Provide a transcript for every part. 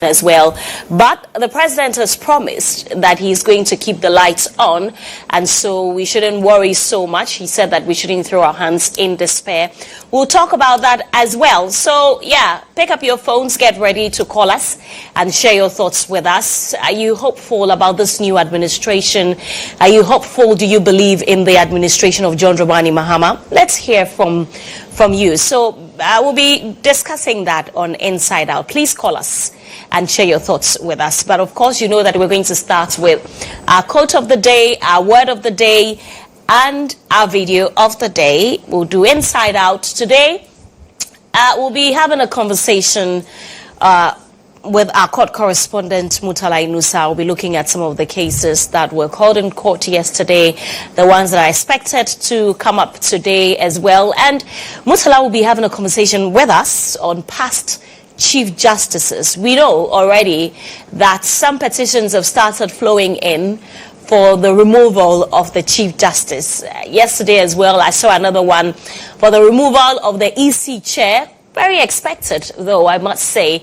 as well, but the president has promised that he's going to keep the lights on, and so we shouldn't worry so much. He said that we shouldn't throw our hands in despair. We'll talk about that as well. So yeah, pick up your phones, get ready to call us and share your thoughts with us. Are you hopeful about this new administration? Are you hopeful? Do you believe in the administration of John Dramani Mahama? Let's hear from you. So we'll be discussing that on Inside Out. Please call us and share your thoughts with us. But of course, you know that we're going to start with our quote of the day, our word of the day, and our video of the day. We'll do Inside Out today. We'll be having a conversation with our court correspondent, Mutala Inusa. We'll be looking at some of the cases that were called in court yesterday, the ones that are expected to come up today as well. And Mutala will be having a conversation with us on past Chief Justices. We know already that some petitions have started flowing in for the removal of the Chief Justice. Yesterday as well, I saw another one for the removal of the EC chair. Very expected, though, I must say.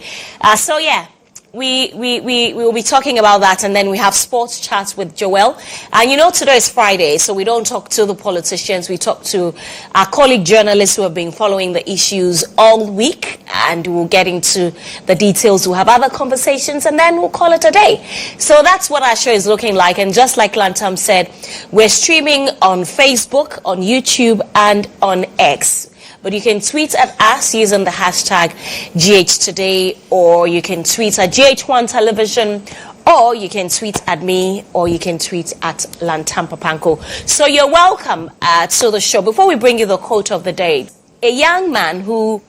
So yeah, we will be talking about that, and then we have sports chats with Joel. And you know, today is Friday, so we don't talk to the politicians. We talk to our colleague journalists who have been following the issues all week, and we'll get into the details. We'll have other conversations, and then we'll call it a day. So that's what our show is looking like. And just like Lantam said, we're streaming on Facebook, on YouTube, and on X. But you can tweet at us using the hashtag GHToday, or you can tweet at GHOne Television, or you can tweet at me, or you can tweet at Lantam Papanko. So you're welcome to the show. Before we bring you the quote of the day, a young man who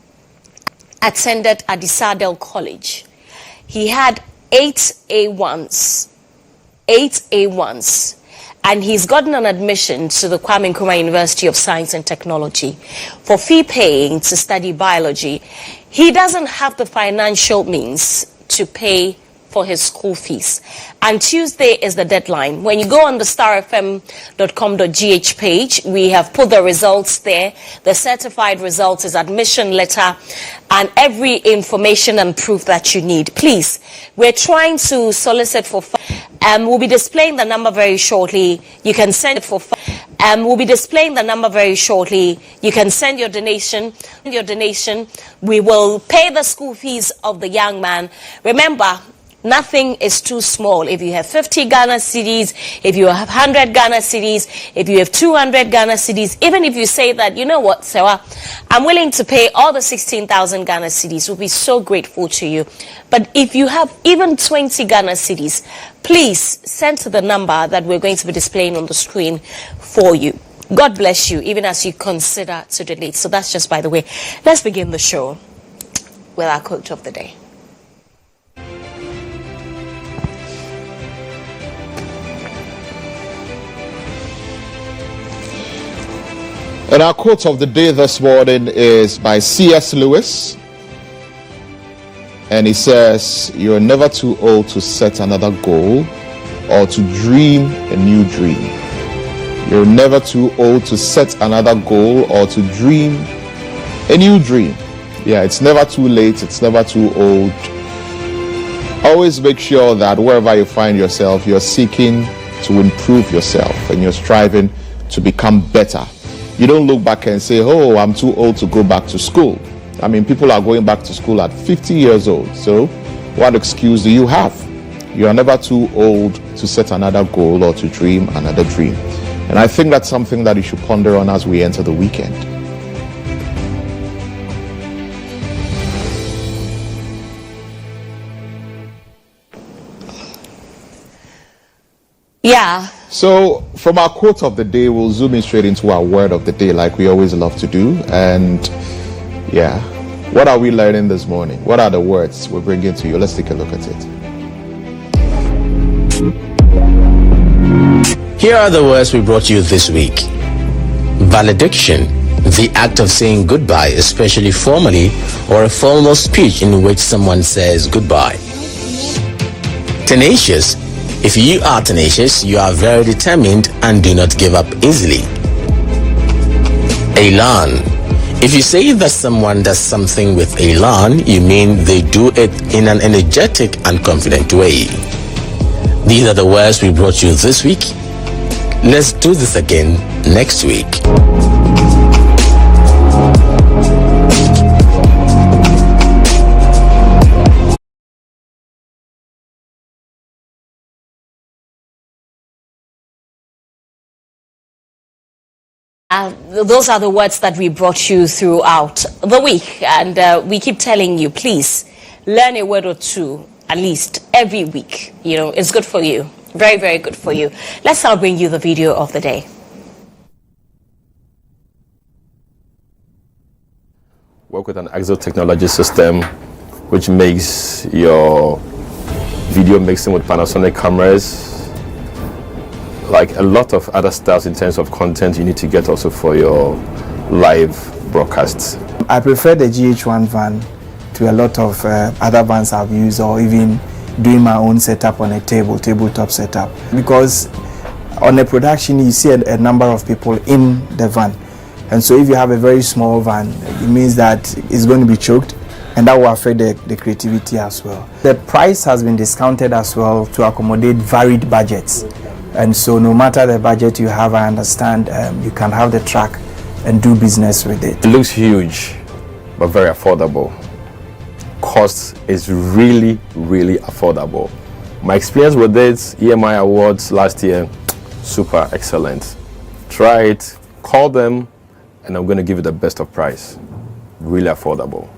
attended Adisadel College, he had 8 A1s, and he's gotten an admission to the Kwame Nkrumah University of Science and Technology for fee paying to study biology. He doesn't have the financial means to pay for his school fees. And Tuesday is the deadline. When you go on the starfm.com.gh page, we have put the results there. The certified results is admission letter and every information and proof that you need. Please, we're trying to solicit for we'll be displaying the number very shortly. You can send it for we'll be displaying the number very shortly. You can send your donation. We will pay the school fees of the young man. Remember, nothing is too small. If you have 50 Ghana cedis, if you have 100 Ghana cedis, if you have 200 Ghana cedis, even if you say that, you know what, Serwaa, I'm willing to pay all the 16,000 Ghana cedis, we'll be so grateful to you. But if you have even 20 Ghana cedis, please send to the number that we're going to be displaying on the screen for you. God bless you, even as you consider to donate. So that's just by the way. Let's begin the show with our quote of the day. And our quote of the day this morning is by C.S. Lewis. And he says, "You're never too old to set another goal or to dream a new dream." You're never too old to set another goal or to dream a new dream. Yeah, it's never too late. It's never too old. Always make sure that wherever you find yourself, you're seeking to improve yourself and you're striving to become better. You don't look back and say, "Oh, I'm too old to go back to school." I mean, people are going back to school at 50 years old. So what excuse do you have? You are never too old to set another goal or to dream another dream. And I think that's something that you should ponder on as we enter the weekend. Yeah. So from our quote of the day, we'll zoom in straight into our word of the day like we always love to do. And yeah, what are we learning this morning? What are the words we're bringing to you? Let's take a look at it. Here are the words we brought you this week. Valediction, the act of saying goodbye, especially formally, or a formal speech in which someone says goodbye. Tenacious, if you are tenacious, you are very determined and do not give up easily. Elan, If you say that someone does something with elan, you mean they do it in an energetic and confident way. These are the words we brought you this week. Let's do this again next week. Those are the words that we brought you throughout the week, and we keep telling you, please learn a word or two at least every week. You know, it's good for you. Very, very good for you. Let's now bring you the video of the day. Work with an Exo technology system, which makes your video mixing with Panasonic cameras, like a lot of other styles in terms of content you need to get also for your live broadcasts. I prefer the GHOne van to a lot of other vans I've used, or even doing my own setup on a tabletop setup, because on a production you see a number of people in the van, and so if you have a very small van, it means that it's going to be choked, and that will affect the creativity as well. The price has been discounted as well to accommodate varied budgets. And so no matter the budget you have, I understand you can have the track and do business with it. It looks huge, but very affordable. Cost is really, really affordable. My experience with it, EMI Awards last year, super excellent. Try it, call them, and I'm going to give you the best of price. Really affordable.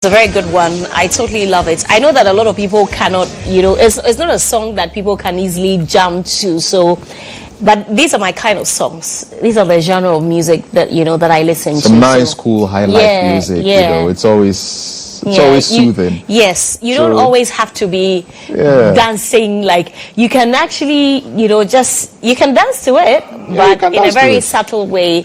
It's a very good one. I totally love it. I know that a lot of people cannot, it's not a song that people can easily jump to. So, but these are my kind of songs. These are the genre of music that, that I listen to. Some nice, cool, high life music, it's always soothing. Yes, you don't always have to be dancing. Like, you can actually, you can dance to it, but in a very subtle way,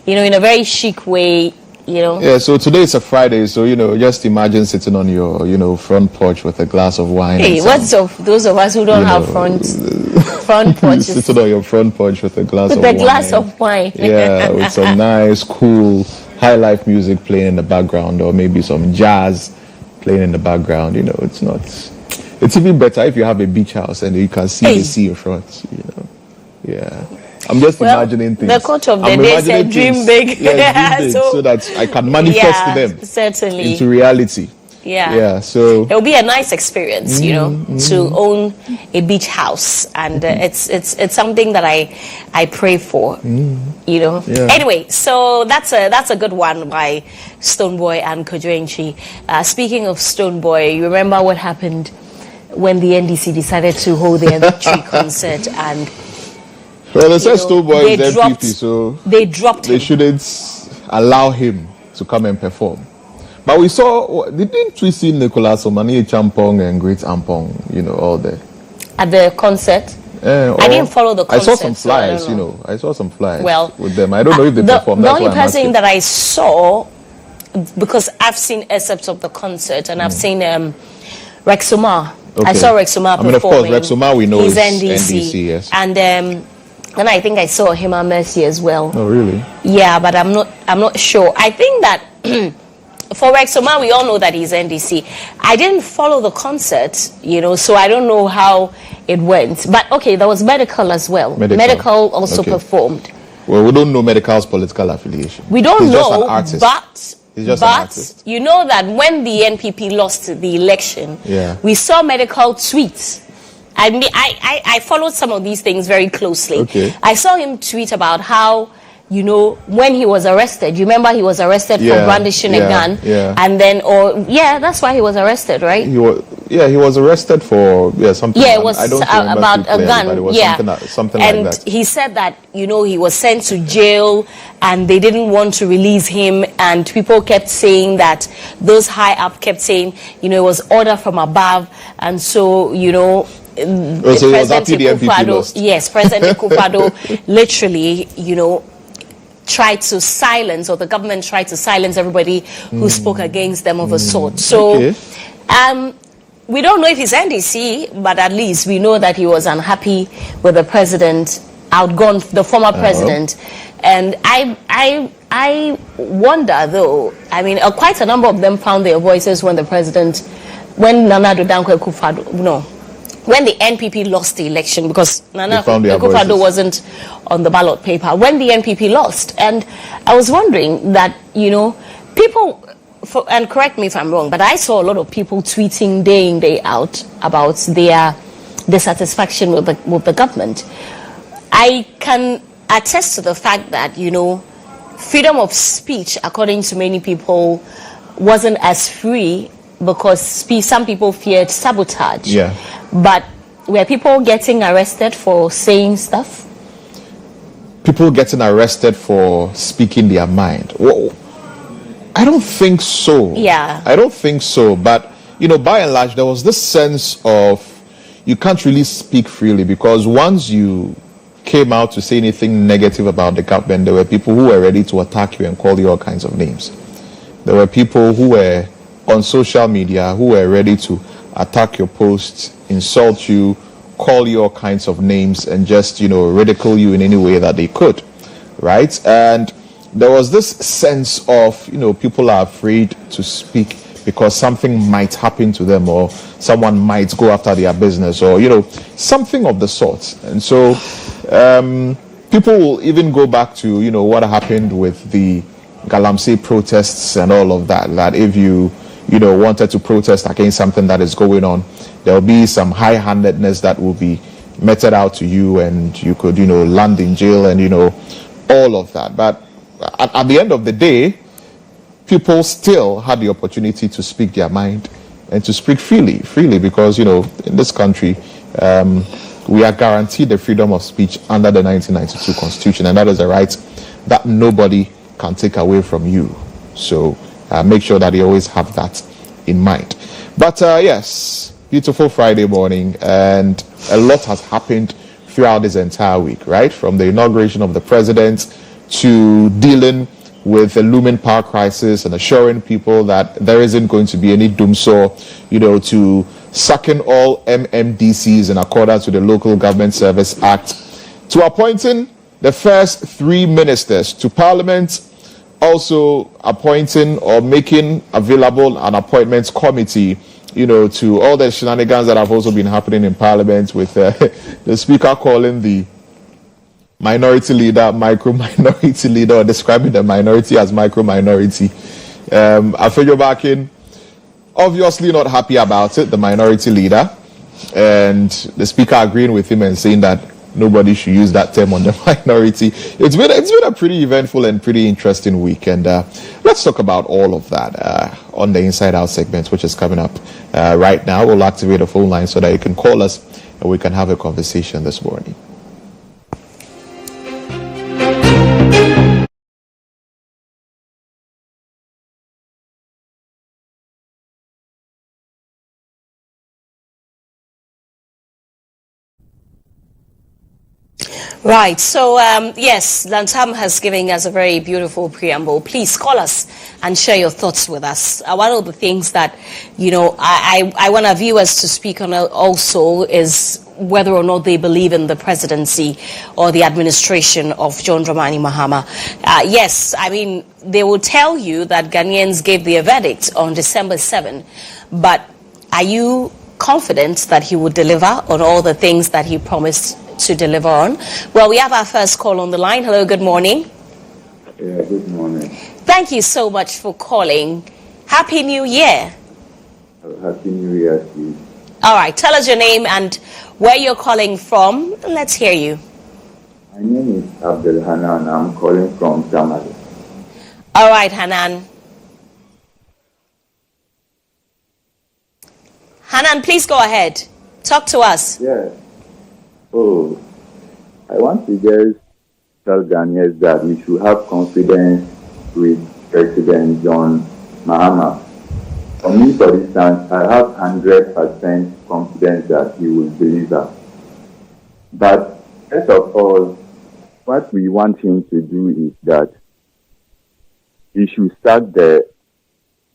in a very chic way. Yeah, so today is a Friday, so just imagine sitting on your front porch with a glass of wine. Hey, what's of those of us who don't have front porches? Sitting on your front porch with a glass of wine. Yeah, with some nice, cool, high life music playing in the background, or maybe some jazz playing in the background. It's even better if you have a beach house and you can see the sea in front. Yeah. I'm just imagining things. The quote of the day said, "Dream big." Yeah, dream big, so that I can manifest them certainly into reality. Yeah. So it'll be a nice experience, to own a beach house, and it's something that I pray for. Yeah. Anyway, so that's a good one by Stonebwoy and GHOne. Speaking of Stonebwoy, you remember what happened when the NDC decided to hold their victory concert and. Well, it says Stonebwoy is MPP, so they dropped him. They shouldn't allow him to come and perform. But we saw, didn't we see Nicholas Omani Champong and Great Ampong, all there? At the concert? I didn't follow the concert. I saw some flyers, I saw some flyers with them. I don't know if they performed. The only person that I saw, because I've seen excerpts of the concert, and I've seen Rexomar. Okay. I saw Rexomar performing. Of course, Rexomar we know is NDC, yes. And then I think I saw Hima Mercy as well. Oh, really? Yeah, but I'm not sure. I think that for Rexomar, we all know that he's NDC. I didn't follow the concert, so I don't know how it went. But okay, there was Medical as well. Medical also performed. Well, we don't know Medical's political affiliation. We don't know, just an artist. He's just an artist. You know that when the NPP lost the election, we saw Medical tweet. I followed some of these things very closely. Okay. I saw him tweet about how, when he was arrested, you remember he was arrested for brandishing a gun? Yeah. And then, that's why he was arrested, right? He was arrested for, something. Yeah, it was I don't about a gun. But it was something and like that. And he said that, he was sent to jail and they didn't want to release him. And people kept saying that, those high up kept saying, it was order from above. And so, President Kufuor literally, tried to silence, or the government tried to silence everybody who spoke against them of a sort. So, we don't know if he's NDC, but at least we know that he was unhappy with the president, outgone the former president. And I wonder, though, quite a number of them found their voices when Nana Addo Dankwa Akufo-Addo, when the NPP lost the election, because Nana Akufo-Addo wasn't on the ballot paper, when the NPP lost. And I was wondering that, people, and correct me if I'm wrong, but I saw a lot of people tweeting day in, day out about their dissatisfaction with the government. I can attest to the fact that, freedom of speech, according to many people, wasn't as free because some people feared sabotage. Yeah. But were people getting arrested for saying stuff? People getting arrested for speaking their mind? Well, I don't think so. Yeah. I don't think so. But, by and large, there was this sense of you can't really speak freely, because once you came out to say anything negative about the government, there were people who were ready to attack you and call you all kinds of names. There were people who were on social media who were ready to attack your posts, insult you, call you all kinds of names, and just, ridicule you in any way that they could, right? And there was this sense of, people are afraid to speak because something might happen to them, or someone might go after their business, or, something of the sort. And so people will even go back to, what happened with the Galamsey protests and all of that, that if you wanted to protest against something that is going on, there will be some high-handedness that will be meted out to you, and you could, land in jail, and, all of that. But at the end of the day, people still had the opportunity to speak their mind and to speak freely, because, in this country, we are guaranteed the freedom of speech under the 1992 Constitution, and that is a right that nobody can take away from you. So make sure that you always have that in mind. But yes, beautiful Friday morning, and a lot has happened throughout this entire week, right? From the inauguration of the president to dealing with the looming power crisis and assuring people that there isn't going to be any doomsaw, to sacking all MMDCs in accordance with the Local Government Service Act, to appointing the first 3 ministers to Parliament, also appointing or making available an appointments committee, to all the shenanigans that have also been happening in Parliament with the Speaker calling the minority leader micro-minority leader, or describing the minority as micro-minority. Afejo Bakin, obviously not happy about it, the minority leader, and the Speaker agreeing with him and saying that nobody should use that term on the minority. It's been a pretty eventful and pretty interesting week, and let's talk about all of that on the Inside Out segment, which is coming up right now. We'll activate the phone line so that you can call us and we can have a conversation this morning. Right. So, yes, Lantam has given us a very beautiful preamble. Please call us and share your thoughts with us. One of the things that, I want our viewers to speak on also is whether or not they believe in the presidency or the administration of John Dramani Mahama. Yes, I mean, they will tell you that Ghanaians gave their verdict on December 7, but are you confident that he would deliver on all the things that he promised to deliver on? Well, we have our first call on the line. Hello, good morning. Yeah, good morning. Thank you so much for calling. Happy New Year. Happy New Year to you. All right, tell us your name and where you're calling from. Let's hear you. My name is Abdul Hanan. I'm calling from Tamale. All right, Hanan. Hanan, please go ahead. Talk to us. Yeah. Oh, I want to just tell Ghanaians that we should have confidence with President John Mahama. For me, for instance, I have 100% confidence that he will deliver. But first of all, what we want him to do is that he should start the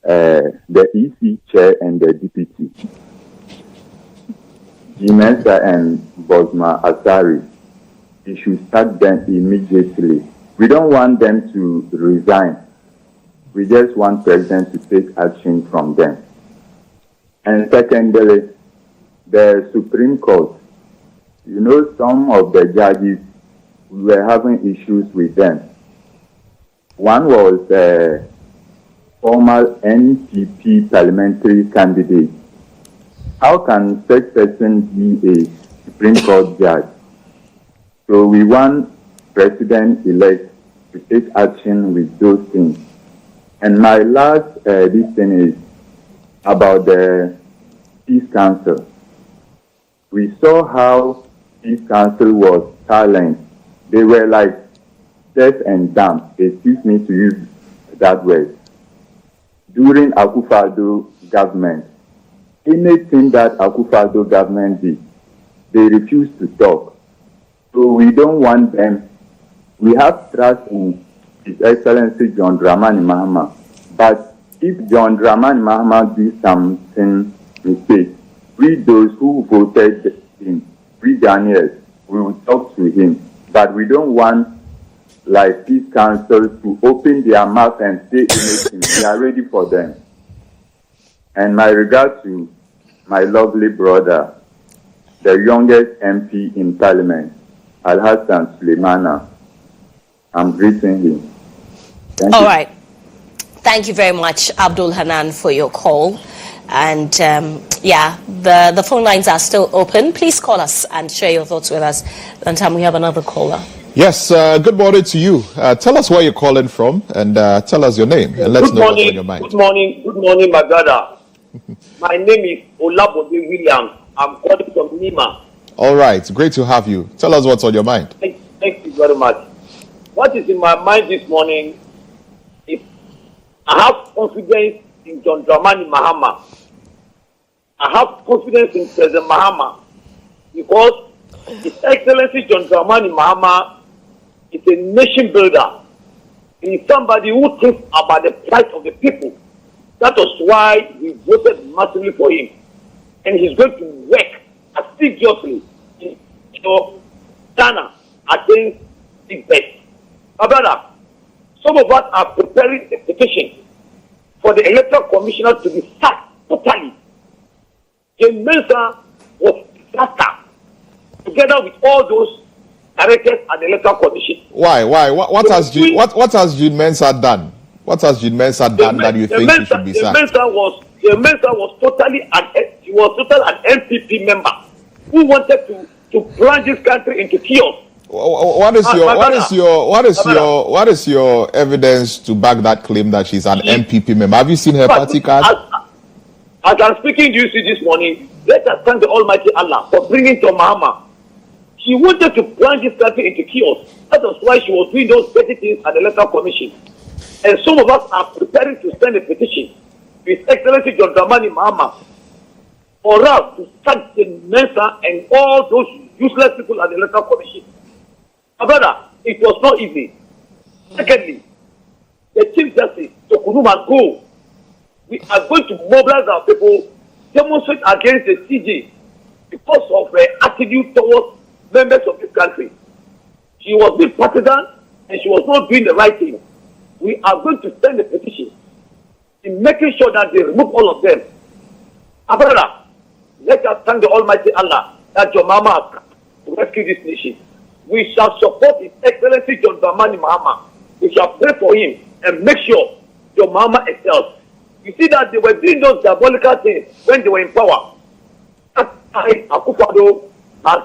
EC chair and the deputy. Jimensa and Bosma Asari, he should start them immediately. We don't want them to resign. We just want President to take action from them. And secondly, the Supreme Court. Some of the judges, we were having issues with them. One was a former NPP parliamentary candidate. How can such person be a Supreme Court judge? So we want President-elect to take action with those things. And my last this thing is about the Peace Council. We saw how Peace Council was silent. They were like deaf and dumb. Excuse me to use that word. During Akufo-Addo government, anything that Akufo-Addo government did, they refused to talk. So we don't want them. We have trust in His Excellency John Dramani Mahama. But if John Dramani Mahama do something mistake, we those who voted him, we Ghanaians, we will talk to him. But we don't want like Peace Council to open their mouth and say anything. We are ready for them. And my regard to my lovely brother, the youngest MP in Parliament, Al-Hassan Suleimana. I'm greeting him. Thank All you. right. Thank you very much, Abdul Hanan, for your call. And the phone lines are still open. Please call us and share your thoughts with us. Lantam, we have another caller. Yes, good morning to you. Tell us where you're calling from and tell us your name and let's know what's on your mind. Good morning, my brother. My name is Olabode Williams. I'm calling from Nima. All right, great to have you. Tell us what's on your mind. Thank you very much. What is in my mind this morning is I have confidence in John Dramani Mahama. I have confidence in President Mahama because His Excellency John Dramani Mahama is a nation builder. He is somebody who thinks about the plight of the people. That was why we voted massively for him. And he's going to work assiduously in Ghana against the best. My brother, some of us are preparing a petition for the Electoral Commissioner to be sacked totally. GHOne was disaster together with all those directors at the Electoral Commission. Why? What has GHOne Mensah done? What has GHOne Mensah done that you think he should be sacked? Mensah was totally an MPP member who wanted to plunge this country into chaos. What is your evidence to back that claim that she's an MPP member? Have you seen her party card? As I'm speaking to you this morning, let us thank the Almighty Allah for bringing to Mahama. She wanted to plunge this country into chaos. That was why she was doing those petty things at the Electoral Commission. And some of us are preparing to send a petition to His Excellency John Dramani Mahama for us to sack the Mensah and all those useless people at the Electoral Commission. My brother, it was not easy. Secondly, the Chief Justice, Tokunuma, go. We are going to mobilize our people, demonstrate against the CJ because of her attitude towards members of this country. She was being partisan and she was not doing the right thing. We are going to send a petition in making sure that they remove all of them. My brother, let us thank the Almighty Allah that your mama has come to rescue this nation. We shall support His Excellency John Dramani Mahama. We shall pray for him and make sure your mama excels. You see that they were doing those diabolical things when they were in power. That time Akufo-Addo has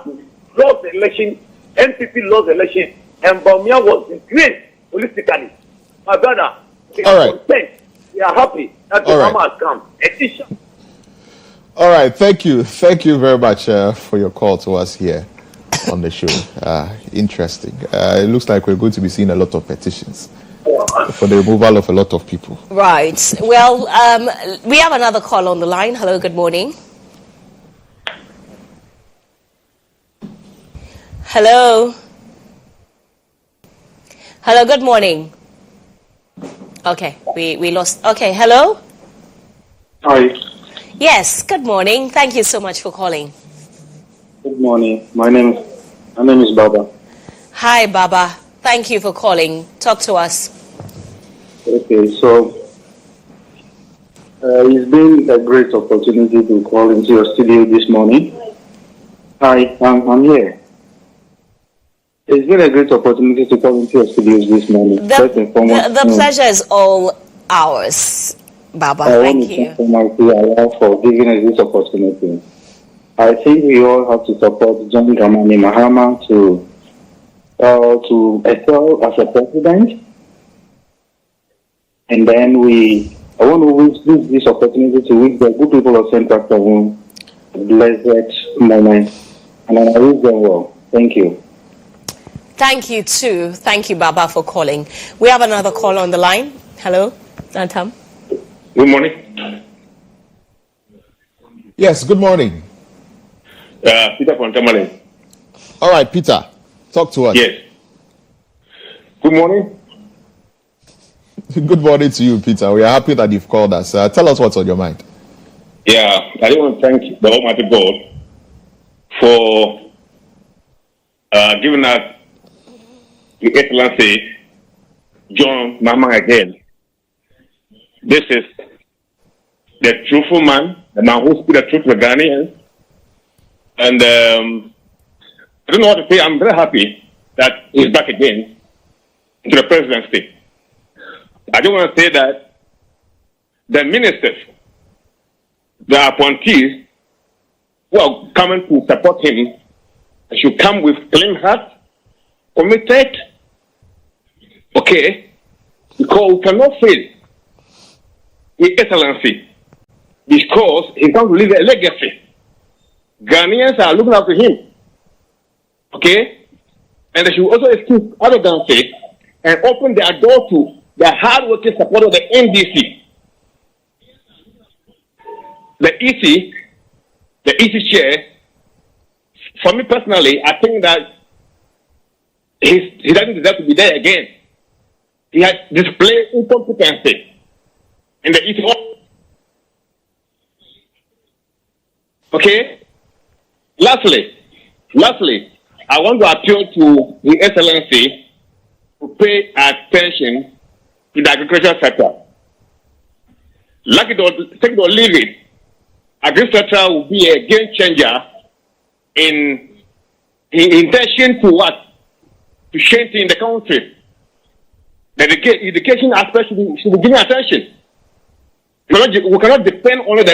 lost the election, NPP lost the election, and Bawumia was disgraced politically. My brother, we are content. We are happy that your mama has come. All right, thank you. Thank you very much for your call to us here on the show. Interesting. It looks like we're going to be seeing a lot of petitions for the removal of a lot of people. Right. Well, we have another call on the line. Hello, good morning. Hello. Hello, good morning. Okay, we lost. Okay, hello? Hi. Yes, good morning. Thank you so much for calling. Good morning. My name is Baba. Hi, Baba. Thank you for calling. Talk to us. Okay, so it's been a great opportunity to call into your studio this morning. Hi, I'm here. It's been a great opportunity to call into your studios this morning. The pleasure is all ours, Baba. Thank you. I want to thank Allah for giving us this opportunity. I think we all have to support John Dramani Mahama to excel as a president. And then I want to use this opportunity to wish the good people of Central Kavun a blessed moment. And I wish them well. Thank you. Thank you too. Thank you, Baba, for calling. We have another call on the line. Hello, Lantam. Good morning. Yes, good morning. Peter from Tamale. All right, Peter, talk to us. Yes. Good morning. Good morning to you, Peter. We are happy that you've called us. Tell us what's on your mind. Yeah, I want to thank the Almighty God for giving us the Excellency John Mahama again. This is the truthful man, the man who speaks the truth to the Ghanaians. And I don't know what to say. I'm very happy that he's back again to the presidency. I just want to say that the ministers, the appointees who are coming to support him should come with clean hearts committed, okay, because we cannot fail His Excellency, because he's going to leave a legacy. Ghanaians are looking up to him, okay, and they should also excuse arrogancy and open their door to the hard-working support of the NDC. The EC chair, for me personally, I think that he doesn't deserve to be there again. He has displayed incompetency in the EC. Okay? Lastly, I want to appeal to the Excellency to pay attention to the agricultural sector. Like it or take it or leave it, agriculture will be a game changer in intention to what? To change in the country. The education aspect should be given attention. We cannot depend on the